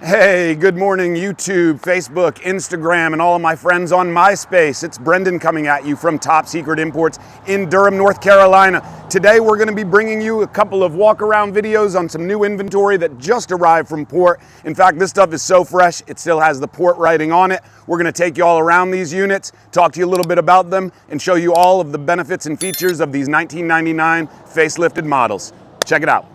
Hey, good morning YouTube, Facebook, Instagram, and all of my friends on MySpace. It's Brendan coming at you from Top Secret Imports in Durham, North Carolina. Today we're going to be bringing you a couple of walk-around videos on some new inventory that just arrived from port. In fact, this stuff is so fresh, it still has the port writing on it. We're going to take you all around these units, talk to you a little bit about them, and show you all of the benefits and features of these 1999 facelifted models. Check it out.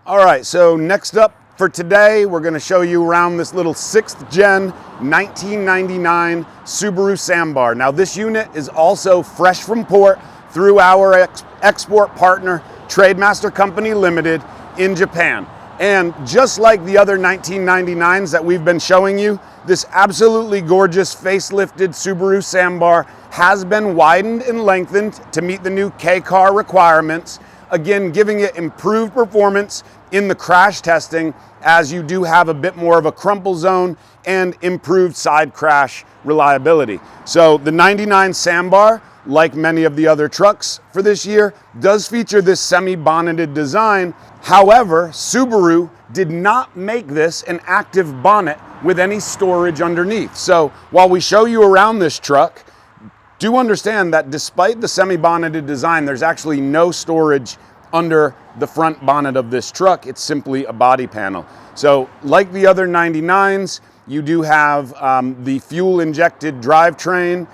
All right, so next up for today, we're gonna show you around this little 6th gen 1999 Subaru Sambar. Now this unit is also fresh from port through our export partner, Trademaster Company Limited in Japan. And just like the other 1999s that we've been showing you, this absolutely gorgeous facelifted Subaru Sambar has been widened and lengthened to meet the new K-car requirements. Again, giving it improved performance in the crash testing, as you do have a bit more of a crumple zone and improved side crash reliability. So the 99 Sambar, like many of the other trucks for this year, does feature this semi-bonneted design. However, Subaru did not make this an active bonnet with any storage underneath. So while we show you around this truck, do understand that despite the semi-bonneted design, there's actually no storage under the front bonnet of this truck. It's simply a body panel. So like the other 99s, you do have the fuel-injected drivetrain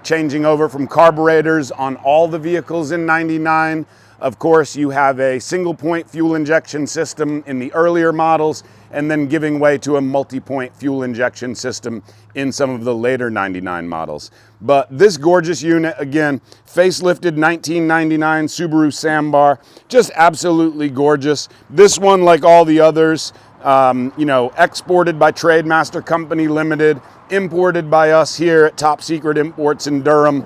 changing over from carburetors on all the vehicles in 99. Of course, you have a single-point fuel injection system in the earlier models, and then giving way to a multi-point fuel injection system in some of the later 99 models. But this gorgeous unit, again, facelifted 1999 Subaru Sambar, just absolutely gorgeous. This one, like all the others, exported by Trademaster Company Limited, imported by us here at Top Secret Imports in Durham.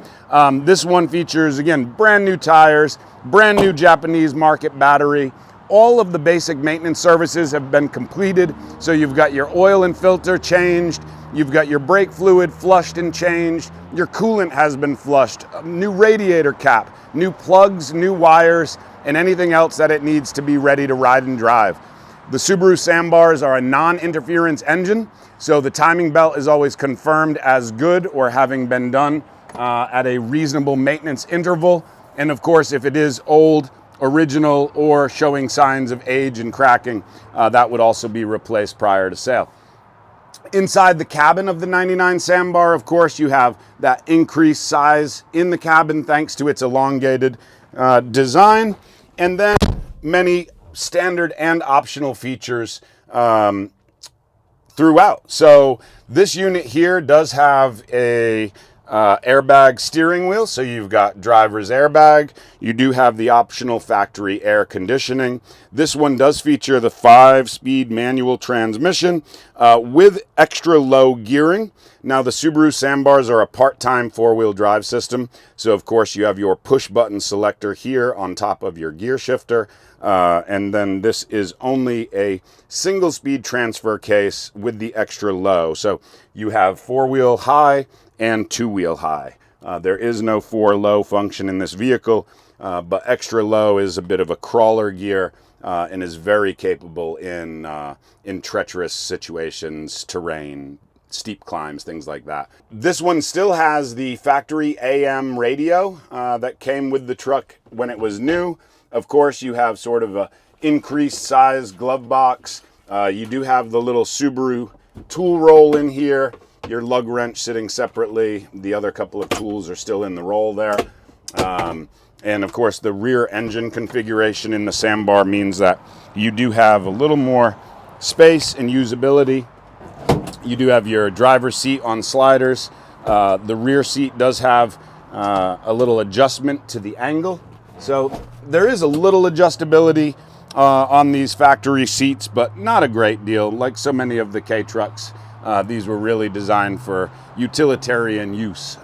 This one features, again, brand new tires, brand new Japanese market battery. All of the basic maintenance services have been completed. So you've got your oil and filter changed, you've got your brake fluid flushed and changed, your coolant has been flushed, a new radiator cap, new plugs, new wires, and anything else that it needs to be ready to ride and drive. The Subaru Sambars are a non-interference engine, so the timing belt is always confirmed as good or having been done at a reasonable maintenance interval. And of course, if it is old, original, or showing signs of age and cracking, that would also be replaced prior to sale. Inside the cabin of the 99 Sambar, of course, you have that increased size in the cabin thanks to its elongated design, and then many standard and optional features throughout. So this unit here does have a airbag steering wheel, so you've got driver's airbag. You do have the optional factory air conditioning. This one does feature the 5-speed manual transmission with extra low gearing. Now the Subaru Sambars are a part-time 4-wheel drive system, so of course you have your push button selector here on top of your gear shifter, and then this is only a single speed transfer case with the extra low. So you have 4-wheel high and 2-wheel high. There is no 4-low function in this vehicle, but extra low is a bit of a crawler gear and is very capable in treacherous situations, terrain, steep climbs, things like that. This one still has the factory AM radio that came with the truck when it was new. Of course, you have sort of a increased size glove box. You do have the little Subaru tool roll in here, your lug wrench sitting separately. The other couple of tools are still in the roll there. And of course, the rear engine configuration in the Sambar means that you do have a little more space and usability. You do have your driver's seat on sliders. The rear seat does have a little adjustment to the angle. So there is a little adjustability on these factory seats, but not a great deal. Like so many of the K trucks, these were really designed for utilitarian use.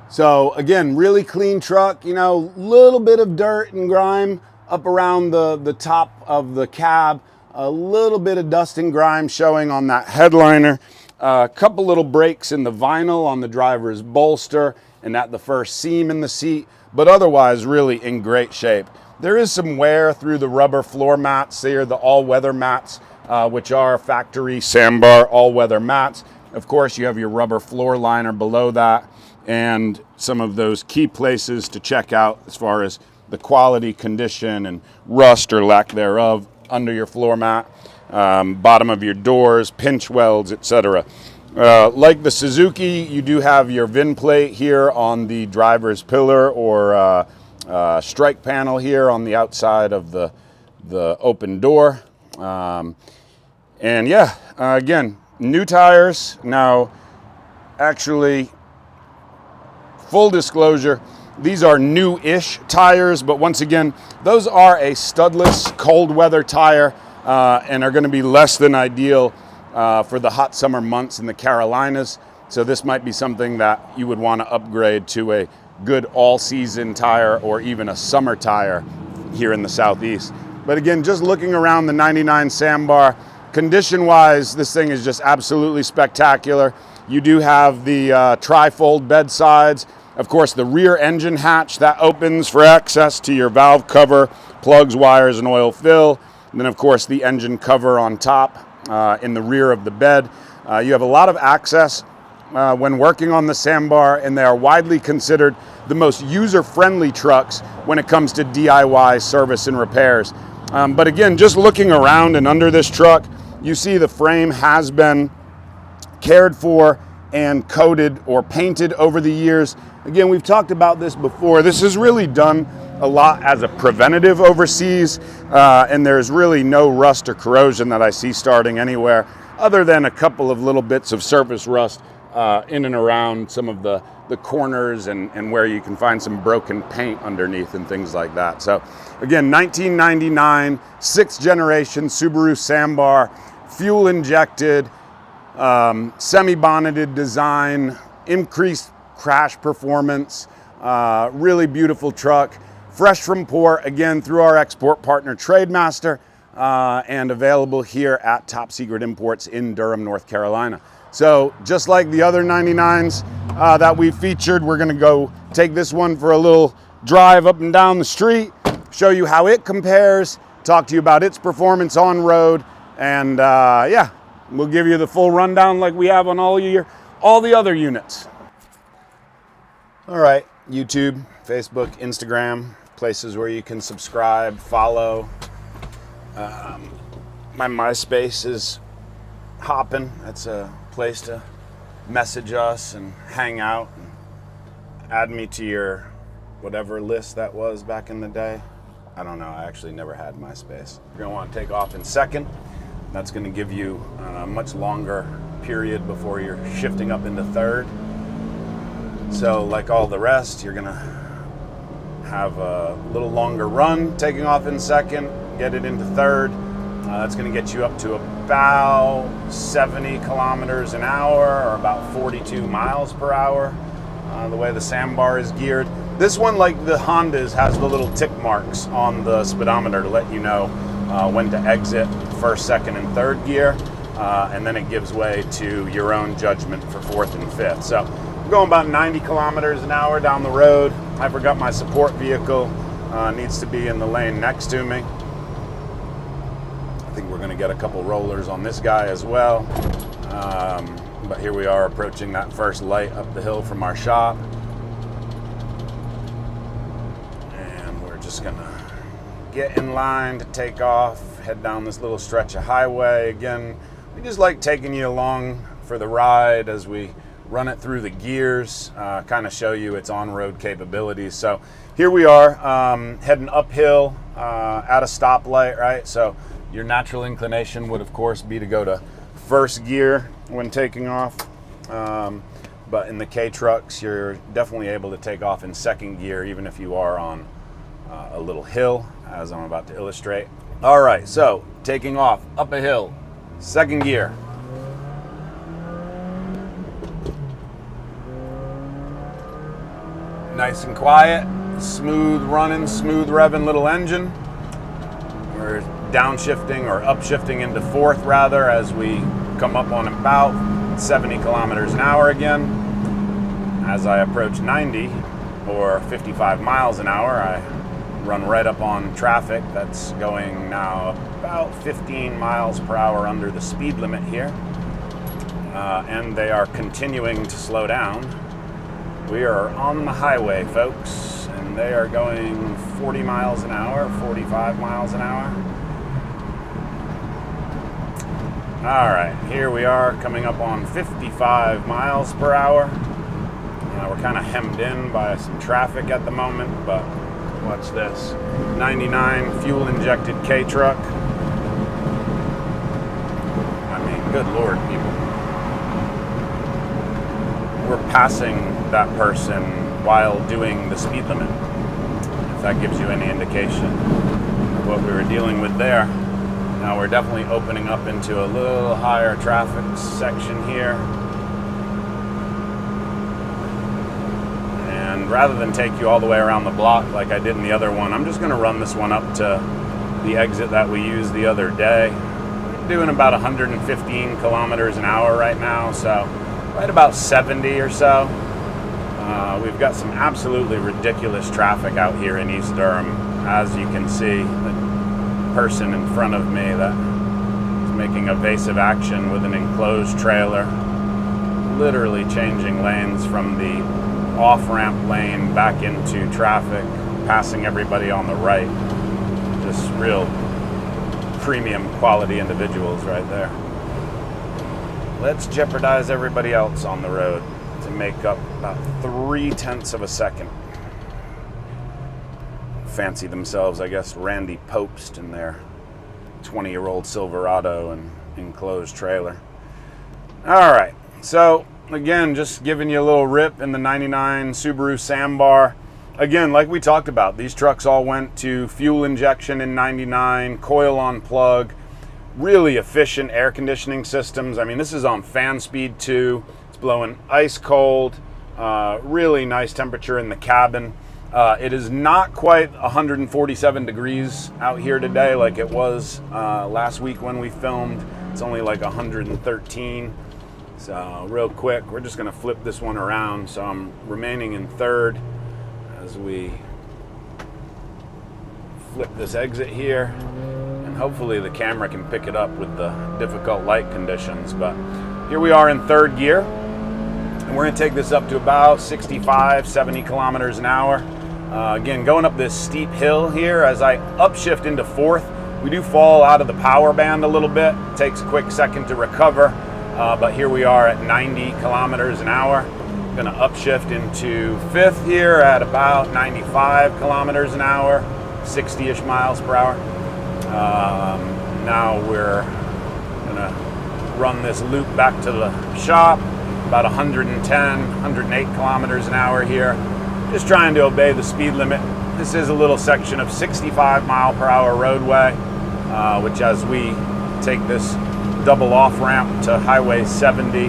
So again, really clean truck, little bit of dirt and grime up around the top of the cab, a little bit of dust and grime showing on that headliner, a couple little breaks in the vinyl on the driver's bolster, and at the first seam in the seat, but otherwise really in great shape. There is some wear through the rubber floor mats. They are the all-weather mats, which are factory Sambar all-weather mats. Of course, you have your rubber floor liner below that, and some of those key places to check out as far as the quality, condition, and rust or lack thereof under your floor mat, bottom of your doors, pinch welds, etc. Like the Suzuki, you do have your VIN plate here on the driver's pillar or strike panel here on the outside of the open door. And yeah, again, new tires. Now, actually, full disclosure, these are new-ish tires, but once again, those are a studless cold weather tire and are going to be less than ideal for the hot summer months in the Carolinas. So this might be something that you would want to upgrade to a good all-season tire or even a summer tire here in the Southeast. But again, just looking around the 99 Sambar, condition-wise, this thing is just absolutely spectacular. You do have the tri-fold bed sides. Of course, the rear engine hatch that opens for access to your valve cover, plugs, wires, and oil fill. And then, of course, the engine cover on top in the rear of the bed. You have a lot of access when working on the Sambar, and they are widely considered the most user-friendly trucks when it comes to DIY service and repairs. But again, just looking around and under this truck, you see the frame has been cared for and coated or painted over the years. Again, we've talked about this before. This is really done a lot as a preventative overseas, and there's really no rust or corrosion that I see starting anywhere other than a couple of little bits of surface rust in and around some of the corners and where you can find some broken paint underneath and things like that. So again, 1999, 6th generation Subaru Sambar, fuel injected, semi-bonneted design, increased crash performance, really beautiful truck, fresh from port, again, through our export partner Trademaster, and available here at Top Secret Imports in Durham, North Carolina. So just like the other 99s that we featured, we're gonna go take this one for a little drive up and down the street, show you how it compares, talk to you about its performance on road, and yeah, we'll give you the full rundown like we have on all the other units. All right, YouTube, Facebook, Instagram, places where you can subscribe, follow. My MySpace is hopping. That's a place to message us and hang out and add me to your whatever list that was back in the day. I don't know, I actually never had MySpace. You're gonna want to take off in second. That's gonna give you a much longer period before you're shifting up into third. So like all the rest, you're gonna have a little longer run, taking off in second, get it into third. That's gonna get you up to about 70 kilometers an hour or about 42 miles per hour, the way the Sambar is geared. This one, like the Hondas, has the little tick marks on the speedometer to let you know when to exit first, second, and third gear, and then it gives way to your own judgment for fourth and fifth. So I'm going about 90 kilometers an hour down the road. I forgot my support vehicle needs to be in the lane next to me. I think we're going to get a couple rollers on this guy as well. But here we are approaching that first light up the hill from our shop. And we're just going to get in line to take off, head down this little stretch of highway. Again, we just like taking you along for the ride as we run it through the gears, kind of show you its on-road capabilities. So here we are heading uphill at a stoplight, right? So your natural inclination would, of course, be to go to first gear when taking off. But in the K-trucks, you're definitely able to take off in second gear, even if you are on a little hill, as I'm about to illustrate. All right, so taking off up a hill, second gear. Nice and quiet, smooth running, smooth revving little engine. We're downshifting or upshifting into fourth rather as we come up on about 70 kilometers an hour again. as I approach 90 or 55 miles an hour, I run right up on traffic that's going now about 15 miles per hour under the speed limit here. And they are continuing to slow down. We are on the highway, folks, and they are going 40 miles an hour, 45 miles an hour. All right, here we are coming up on 55 miles per hour. We're kind of hemmed in by some traffic at the moment, but watch this. 99 fuel-injected K-truck. I mean, good Lord, people. We're passing that person while doing the speed limit, if that gives you any indication of what we were dealing with there. Now we're definitely opening up into a little higher traffic section here. And rather than take you all the way around the block like I did in the other one, I'm just going to run this one up to the exit that we used the other day. We're doing about 115 kilometers an hour right now, so right about 70 or so. We've got some absolutely ridiculous traffic out here in East Durham. As you can see, the person in front of me that is making evasive action with an enclosed trailer, literally changing lanes from the off-ramp lane back into traffic, passing everybody on the right. Just real premium quality individuals right there. Let's jeopardize everybody else on the road to make up about 0.3 of a second. Fancy themselves, I guess, Randy Popst in their 20-year-old Silverado and enclosed trailer. All right, so again, just giving you a little rip in the 99 Subaru Sambar. Again, like we talked about, these trucks all went to fuel injection in 99, coil on plug, really efficient air conditioning systems. I mean, this is on fan speed too. It's blowing ice cold, really nice temperature in the cabin. It is not quite 147 degrees out here today like it was last week when we filmed. It's only like 113. So real quick, we're just gonna flip this one around. So I'm remaining in third as we flip this exit here. And hopefully the camera can pick it up with the difficult light conditions. But here we are in third gear. And we're gonna take this up to about 65, 70 kilometers an hour. Again, going up this steep hill here, as I upshift into fourth, we do fall out of the power band a little bit. It takes a quick second to recover, but here we are at 90 kilometers an hour. I'm gonna upshift into fifth here at about 95 kilometers an hour, 60-ish miles per hour. Now we're gonna run this loop back to the shop, about 110, 108 kilometers an hour here. Just trying to obey the speed limit. This is a little section of 65 mile per hour roadway, which as we take this double off ramp to Highway 70,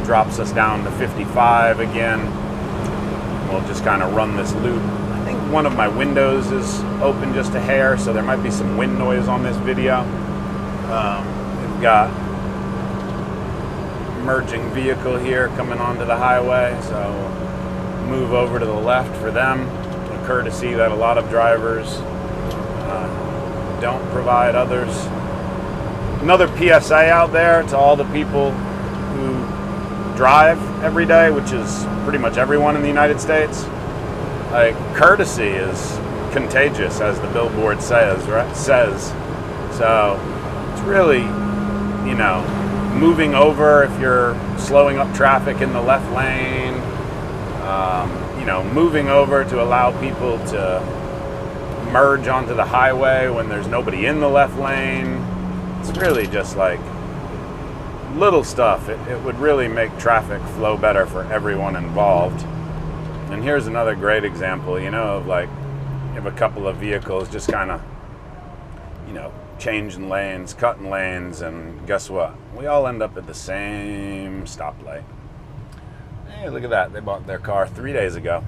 drops us down to 55 again. We'll just kind of run this loop. I think one of my windows is open just a hair, so there might be some wind noise on this video. We've got emerging vehicle here coming onto the highway, so move over to the left for them. A courtesy that a lot of drivers don't provide others. Another PSA out there to all the people who drive every day, which is pretty much everyone in the United States. Like, courtesy is contagious, as the billboard says, right? So it's really, you know, moving over if you're slowing up traffic in the left lane. You know, moving over to allow people to merge onto the highway when there's nobody in the left lane. It's really just like little stuff. It would really make traffic flow better for everyone involved. And here's another great example, you know, of like, you have a couple of vehicles just kind of, you know, changing lanes, cutting lanes, and guess what? We all end up at the same stoplight. Hey, look at that. They bought their car 3 days ago.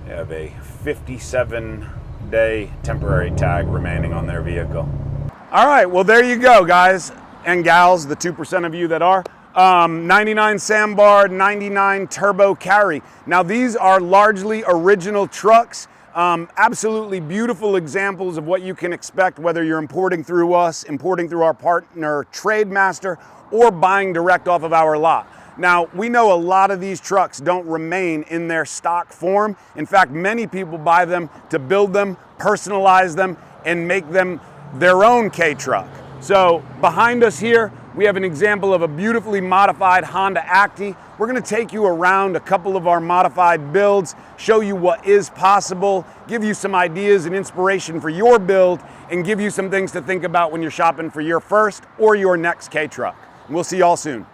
They have a 57-day temporary tag remaining on their vehicle. All right, well, there you go, guys and gals, the 2% of you that are. 99 Sambar, 99 Turbo Carry. Now these are largely original trucks. Absolutely beautiful examples of what you can expect whether you're importing through us, importing through our partner Trademaster, or buying direct off of our lot. Now, we know a lot of these trucks don't remain in their stock form. In fact, many people buy them to build them, personalize them, and make them their own K-truck. So behind us here, we have an example of a beautifully modified Honda Acti. We're gonna take you around a couple of our modified builds, show you what is possible, give you some ideas and inspiration for your build, and give you some things to think about when you're shopping for your first or your next K-truck. We'll see y'all soon.